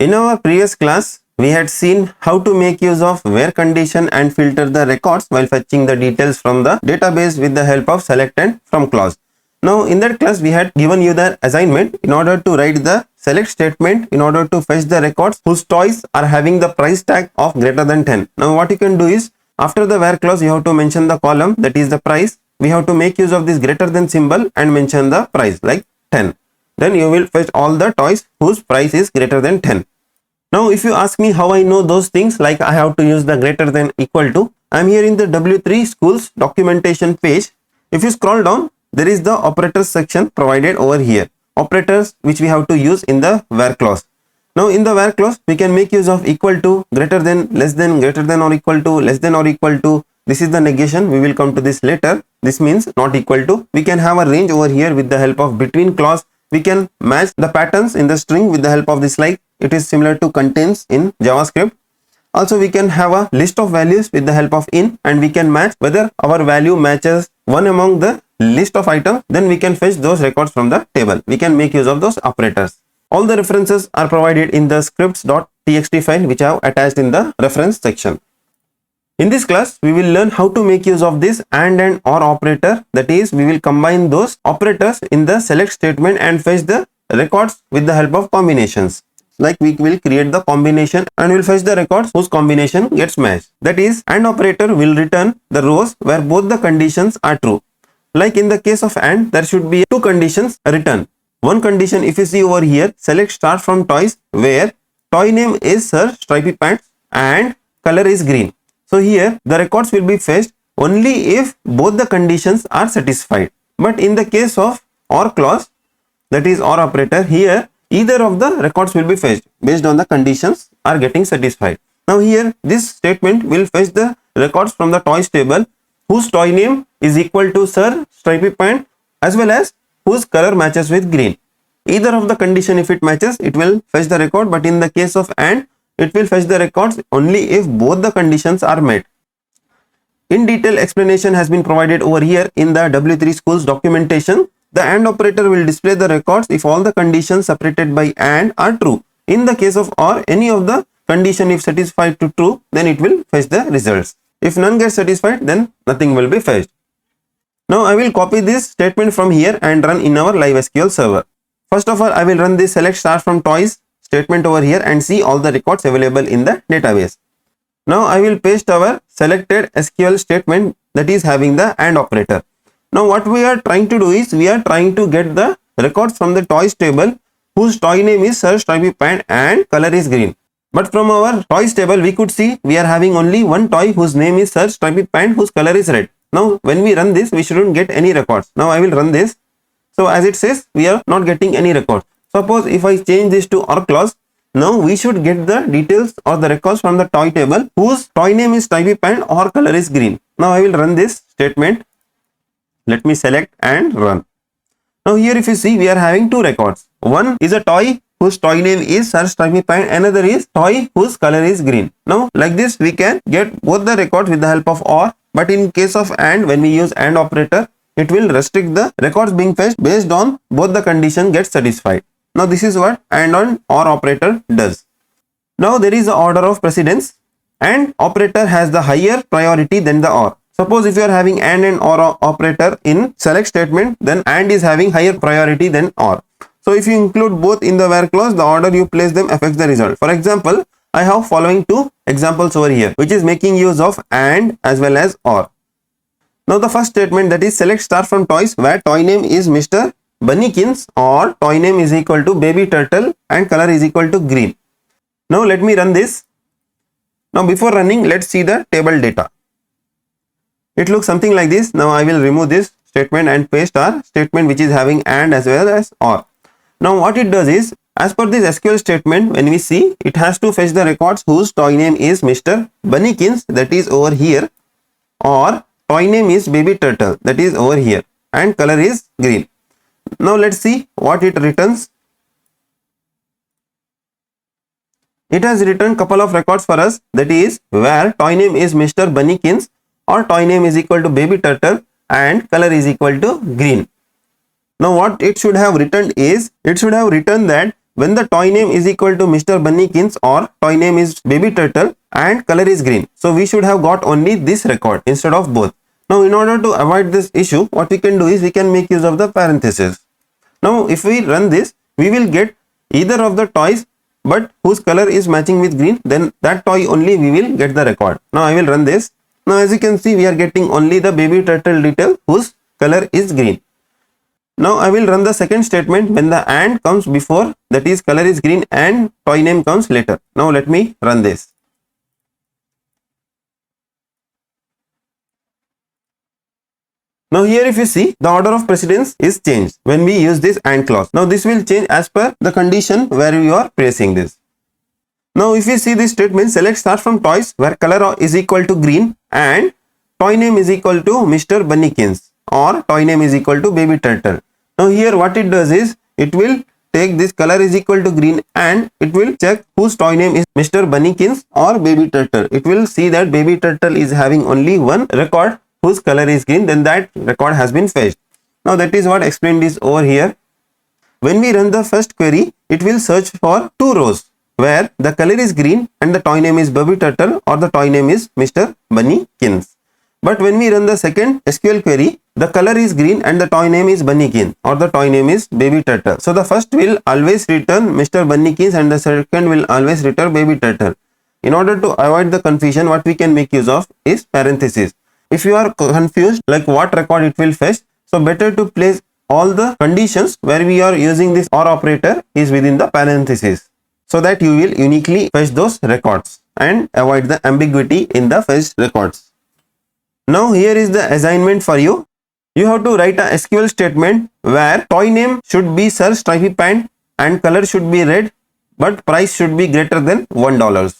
In our previous class, we had seen how to make use of where condition and filter the records while fetching the details from the database with the help of select and from clause. Now in that class, we had given you the assignment in order to write the select statement in order to fetch the records whose toys are having the price tag of greater than 10. Now what you can do is, after the where clause, you have to mention the column, that is the price. We have to make use of this greater than symbol and mention the price like 10. Then you will fetch all the toys whose price is greater than 10. Now if you ask me how I know those things, like I have to use the greater than equal to, I am here in the W3 schools documentation page. If you scroll down, there is the operators section provided over here. Operators which we have to use in the where clause. Now in the where clause, we can make use of equal to, greater than, less than, greater than or equal to, less than or equal to. This is the negation. We will come to this later. This means not equal to. We can have a range over here with the help of between clause. We can match the patterns in the string with the help of this, like it is similar to contains in JavaScript. Also we can have a list of values with the help of in, and we can match whether our value matches one among the list of items. Then we can fetch those records from the table. We can make use of those operators. All the references are provided in the scripts.txt file which I have attached in the reference section. In this class, we will learn how to make use of this and or operator. That is, we will combine those operators in the select statement and fetch the records with the help of combinations. Like we will create the combination and will fetch the records whose combination gets matched. That is, AND operator will return the rows where both the conditions are true. Like in the case of AND, there should be two conditions written. One condition, if you see over here, select start from toys, where toy name is Sir Stripy Pants and color is green. So here the records will be fetched only if both the conditions are satisfied. But in the case of OR clause, that is OR operator, here either of the records will be fetched based on the conditions are getting satisfied. Now here this statement will fetch the records from the toys table whose toy name is equal to Sir Stripy Pant as well as whose color matches with green. Either of the condition, if it matches, it will fetch the record, but in the case of AND, it will fetch the records only if both the conditions are met. In detail explanation has been provided over here in the W3 schools documentation. The AND operator will display the records if all the conditions separated by AND are true. In the case of OR, any of the condition if satisfied to true, then it will fetch the results. If none gets satisfied, then nothing will be fetched. Now I will copy this statement from here and run in our live SQL server. First of all, I will run this select start from toys statement over here and see all the records available in the database. Now I will paste our selected SQL statement that is having the AND operator. Now what we are trying to do is, we are trying to get the records from the toys table whose toy name is Sir Stripy Pant and color is green. But from our toys table, we could see we are having only one toy whose name is Sir Stripy Pant whose color is red. Now when we run this, we shouldn't get any records. Now I will run this. So as it says, we are not getting any records. Suppose if I change this to OR clause, now we should get the details or the records from the toy table whose toy name is Stripy Pant or color is green. Now I will run this statement. Let me select and run. Now here if you see, we are having two records. One is a toy whose toy name is Sir Stripy Pant, another is toy whose color is green. Now like this we can get both the records with the help of OR, but in case of AND, when we use AND operator, it will restrict the records being fetched based on both the condition gets satisfied. Now this is what AND on OR operator does. Now there is the order of precedence. AND operator has the higher priority than the OR. Suppose if you are having and OR operator in select statement, then AND is having higher priority than OR. So if you include both in the where clause, the order you place them affects the result. For example, I have following two examples over here, which is making use of AND as well as OR. Now the first statement, that is select start from toys, where toy name is Mr. Bunnykins or toy name is equal to Baby Turtle and color is equal to green. Now let me run this. Now before running, let's see the table data. It looks something like this. Now I will remove this statement and paste our statement which is having AND as well as OR. Now what it does is, as per this SQL statement, when we see, it has to fetch the records whose toy name is Mr. Bunnykins, that is over here, or toy name is Baby Turtle, that is over here, and color is green. Now let's see what it returns. It has returned couple of records for us, that is where toy name is Mr. Bunnykins or toy name is equal to Baby Turtle and color is equal to green. Now what it should have returned is, it should have written that when the toy name is equal to Mr. Bunnykins or toy name is Baby Turtle and color is green. So we should have got only this record instead of both. Now in order to avoid this issue, what we can do is we can make use of the parenthesis. Now if we run this, we will get either of the toys but whose color is matching with green, then that toy only we will get the record. Now I will run this. Now as you can see, we are getting only the Baby Turtle detail whose color is green. Now I will run the second statement when the and comes before, that is color is green and toy name comes later. Now let me run this. Now here if you see, the order of precedence is changed when we use this and clause. Now this will change as per the condition where you are placing this. Now if you see this statement, select start from toys where color is equal to green and toy name is equal to Mr. Bunnykins or toy name is equal to Baby Turtle. Now here what it does is, it will take this color is equal to green and it will check whose toy name is Mr. Bunnykins or Baby Turtle. It will see that Baby Turtle is having only one record whose color is green, then that record has been fetched. Now that is what explained is over here. When we run the first query, it will search for two rows where the color is green and the toy name is Baby Turtle or the toy name is Mr. Bunnykins. But when we run the second SQL query, the color is green and the toy name is Bunnykin or the toy name is Baby Turtle. So the first will always return Mr. Bunnykins and the second will always return Baby Turtle. In order to avoid the confusion, what we can make use of is parenthesis. If you are confused like what record it will fetch, so better to place all the conditions where we are using this OR operator is within the parenthesis, so that you will uniquely fetch those records and avoid the ambiguity in the fetched records. Now here is the assignment for you. You have to write a SQL statement where toy name should be Sir Stripy Pant and color should be red but price should be greater than $1.